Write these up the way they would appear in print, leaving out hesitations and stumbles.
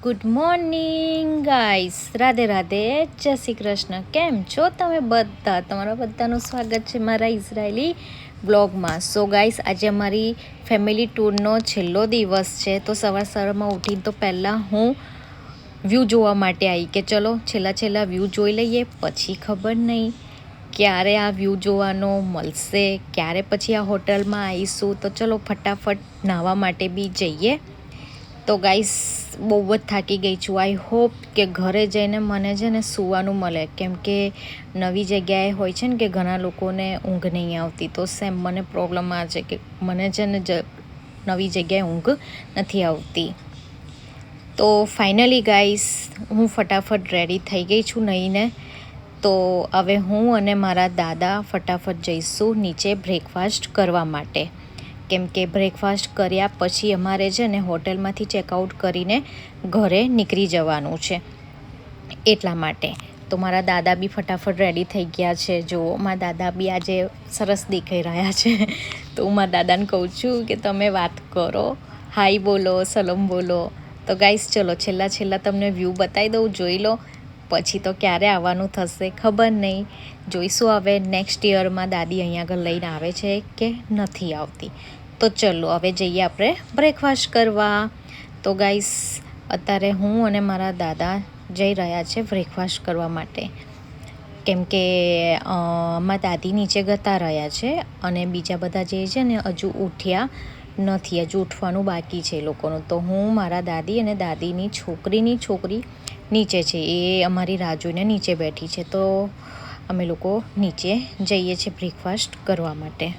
Good morning guys, Radhe Radhe, જય શ્રી કૃષ્ણ. કેમ છો તમે બધા? તમારા બધાનું સ્વાગત છે મારા ઇઝરાયલી બ્લોગમાં. સો ગાઈસ, આજે અમારી ફેમિલી ટૂરનો છેલ્લો દિવસ છે. તો સવારમાં ઉઠીને તો પહેલાં હું વ્યૂ જોવા માટે આવી કે ચલો છેલ્લા વ્યૂ જોઈ લઈએ. પછી ખબર નહીં ક્યારે આ વ્યૂ જોવાનો મળશે, ક્યારે પછી આ હોટલમાં આવીશું. તો ચલો ફટાફટ નાહવા માટે બી જઈએ. તો ગાઈસ, બહુ જ થાકી ગઈ છું. આઈ હોપ કે ઘરે જઈને મને છે ને સૂવાનું મળે, કેમ કે નવી જગ્યાએ હોય છે ને કે ઘણા લોકોને ઊંઘ નહીં આવતી. તો સેમ મને પ્રોબ્લેમ આ છે કે મને છે ને નવી જગ્યાએ ઊંઘ નથી આવતી. તો ફાઇનલી ગાઈસ, હું ફટાફટ રેડી થઈ ગઈ છું નહીને. તો હવે હું અને મારા દાદા ફટાફટ જઈશું નીચે બ્રેકફાસ્ટ કરવા માટે, કેમ કે બ્રેકફાસ્ટ કર્યા પછી અમારે છે ને હોટલમાંથી ચેકઆઉટ કરીને ઘરે નીકળી જવાનું છે, એટલા માટે. તો મારા દાદા બી ફટાફટ રેડી થઈ ગયા છે. જુઓ, મારા દાદા બી આજે સરસ દેખાઈ રહ્યા છે. તો હું મારા દાદાને કહું છું કે તમે વાત કરો, હાય બોલો, સલામ બોલો. તો ગાઈસ, ચલો છેલ્લા તમને વ્યૂ બતાવી દઉં, જોઈ લો. પછી તો ક્યારે આવવાનું થશે ખબર નહીં, જોઈશું. હવે નેક્સ્ટ યરમાં દાદી અહીંયા આગળ લઈને આવે છે કે નથી આવતી. તો ચલો હવે જઈએ આપણે બ્રેકફાસ્ટ કરવા. તો ગાઈસ, અત્યારે હું અને મારા દાદા જઈ રહ્યા છે બ્રેકફાસ્ટ કરવા માટે, કેમ કે મારા દાદી નીચે જતા રહ્યા છે અને બીજા બધા જે છે ને હજુ ઉઠ્યા નથી, હજુ ઉઠવાનું બાકી છે એ લોકોનું. તો હું, મારા દાદી અને દાદીની છોકરી નીચે છે, એ અમારી રાહ જોઈને નીચે બેઠી છે. તો અમે લોકો નીચે જઈએ છીએ બ્રેકફાસ્ટ કરવા માટે.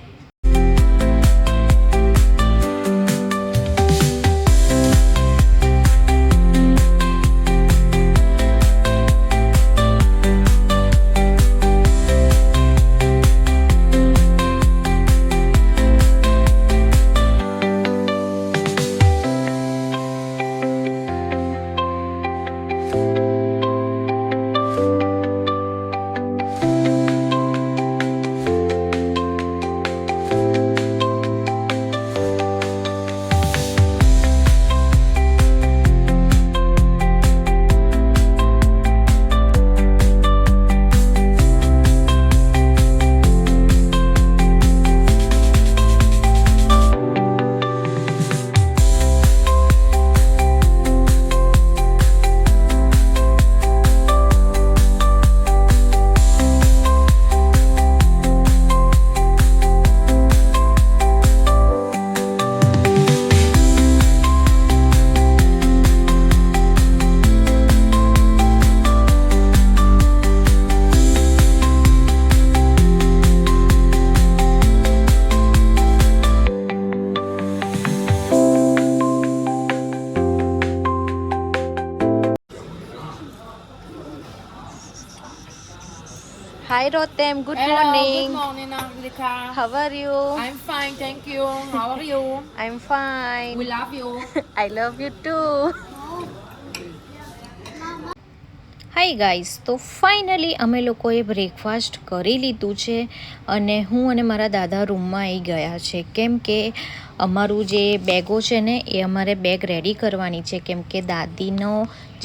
Hi Rotem, good Hello, morning. good morning, Angelica. How are you? I'm fine, thank you. How are you? I'm fine. We love you. I love you too. Hi guys, તો ફાઇનલી અમે લોકોએ breakfast કરી લીધું છે અને હું અને મારા દાદા રૂમમાં આવી ગયા છે, કેમ કે અમારું જે બેગો છે ને એ અમારે બેગ રેડી કરવાની છે, કેમ કે દાદીનો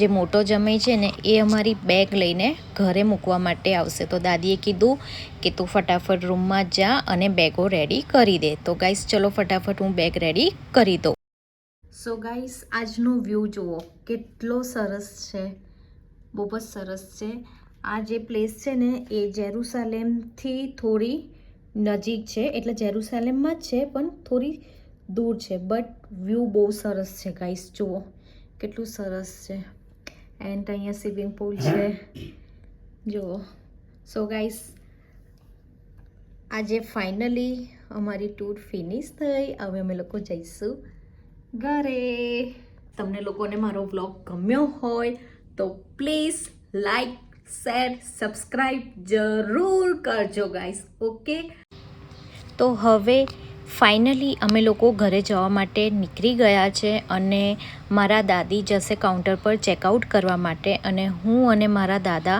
જે મોટો જમાઈ છે ને એ અમારી બેગ લઈને ઘરે મૂકવા માટે આવશે. તો દાદીએ કીધું કે તું ફટાફટ રૂમમાં જા અને બેગો રેડી કરી દે. તો ગાઈસ, ચલો ફટાફટ હું બેગ રેડી કરી દઉં. સો ગાઈસ, આજનો વ્યૂ જુઓ કેટલો સરસ છે, બહુ જ સરસ છે. આ જે પ્લેસ છે ને એ જેરુસલેમથી થોડી નજીક છે, એટલે જેરુસલેમમાં જ છે પણ થોડી દૂર છે, બટ વ્યૂ બહુ સરસ છે ગાઈસ. જુઓ કેટલું સરસ છે. એન્ડ અહીંયા સ્વિમિંગ પુલ છે, જુઓ. સો ગાઈસ, આજે ફાઇનલી અમારી ટૂર ફિનિશ થઈ. હવે અમે લોકો જઈશું ઘરે. તમને લોકોને મારો વ્લોગ ગમ્યો હોય તો પ્લીઝ લાઈક, શેર, સબસ્ક્રાઈબ જરૂર કરજો ગાઈસ, ઓકે. તો હવે ફાઇનલી અમે લોકો ઘરે જવા માટે નીકળી ગયા છે અને મારા દાદી જશે કાઉન્ટર પર ચેકઆઉટ કરવા માટે અને હું અને મારા દાદા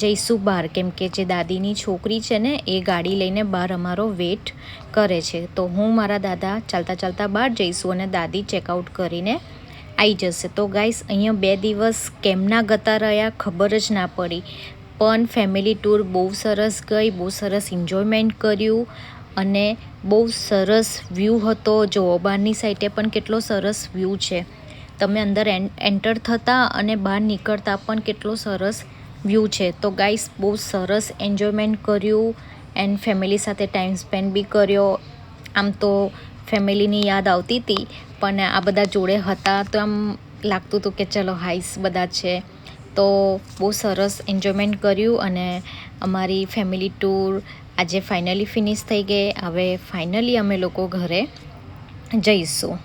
જઈશું બહાર, કેમ કે જે દાદીની છોકરી છે ને એ ગાડી લઈને બહાર અમારો વેટ કરે છે. તો હું, મારા દાદા ચાલતા બહાર જઈશું અને દાદી ચેકઆઉટ કરીને આવી જશે. તો ગાઈસ અહીંયા 2 દિવસ કેમના ગતા રહ્યા ખબર જ ના પડી, પણ ફેમિલી ટૂર બહુ સરસ ગઈ, બહુ સરસ એન્જોયમેન્ટ કર્યું અને બહુ સરસ વ્યૂ હતો. જો બહારની સાઈડે પણ કેટલો સરસ વ્યૂ છે. તમે અંદર એન્ટર થતા અને બહાર નીકળતા પણ કેટલો સરસ વ્યૂ છે. તો ગાઈસ બહુ સરસ એન્જોયમેન્ટ કર્યું એન્ડ ફેમિલી સાથે ટાઈમ સ્પેન્ડ બી કર્યો. આમ તો ફેમિલીની યાદ આવતી હતી, પણ આ બધા જોડે હતા તો આમ લાગતું હતું કે ચલો હાઈસ બધા છે. તો બહુ સરસ એન્જોયમેન્ટ કર્યું અને અમારી ફેમિલી ટૂર આજે ફાઇનલી ફિનિશ થઈ ગઈ. હવે ફાઇનલી અમે લોકો ઘરે જઈશું.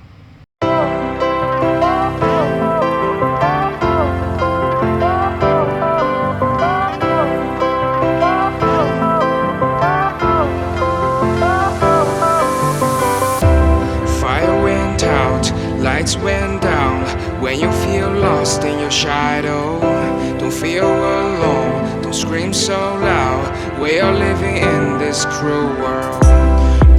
Fire went out, lights went down. When you feel lost in your shadow, don't feel alone, don't scream so loud. We are living in this cruel world.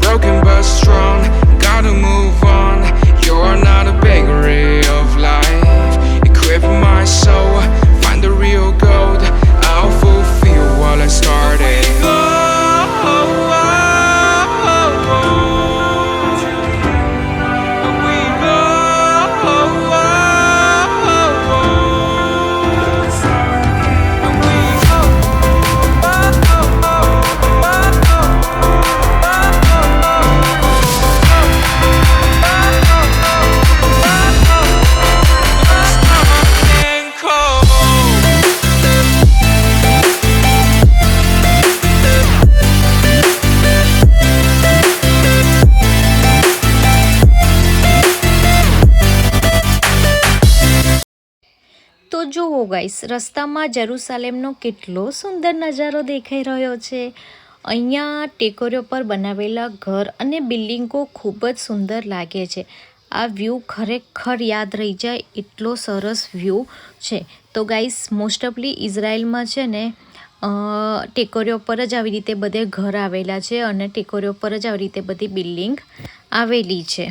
Broken but strong, gotta move on. You are not a bakery of life. Equip my soul, find the real gold. I'll fulfill what I started. તો જુઓ guys, રસ્તામાં જેરુસલેમનો કેટલો સુંદર નજારો દેખાઈ રહ્યો છે. અહીંયા ટેકરીઓ પર બનાવેલા ઘર અને બિલ્ડિંગો ખૂબ જ સુંદર લાગે છે. આ વ્યૂ ખરેખર યાદ રહી જાય એટલો સરસ વ્યૂ છે. તો ગાઈસ મોસ્ટ ઓફલી ઇઝરાયલમાં છે ને ટેકરીઓ પર જ આવી રીતે બધે ઘર આવેલા છે અને ટેકરીઓ પર જ આવી રીતે બધી બિલ્ડિંગ આવેલી છે.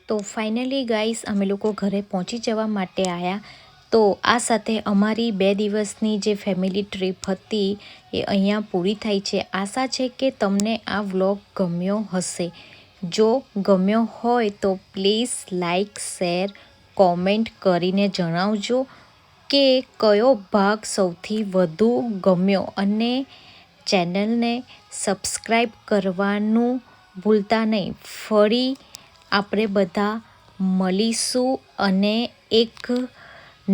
તો ફાઇનલી ગાઈસ અમે લોકો ઘરે પહોંચી જવા માટે આવ્યા. તો આ સાથે અમારી 2 દિવસની જે ફેમિલી ટ્રીપ હતી એ અહીંયા પૂરી થાય છે. આશા છે કે તમને આ વ્લોગ ગમ્યો હશે. જો ગમ્યો હોય તો પ્લીઝ લાઈક, શેર, કોમેન્ટ કરીને જણાવજો કે કયો ભાગ સૌથી વધુ ગમ્યો અને ચેનલને સબસ્ક્રાઈબ કરવાનું ભૂલતા નહીં. ફરી આપણે બધા મળીશું અને એક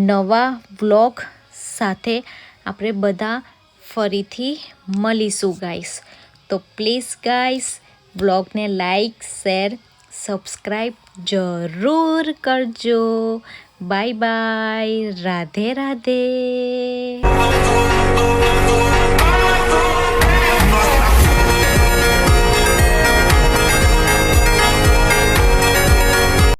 નવા વ્લોગ સાથે આપણે બધા ફરીથી મળીશું ગાઈસ. તો પ્લીઝ ગાઈસ વ્લોગને લાઈક, શેર, સબસ્ક્રાઈબ જરૂર કરજો. Bye bye. રાધે રાધે.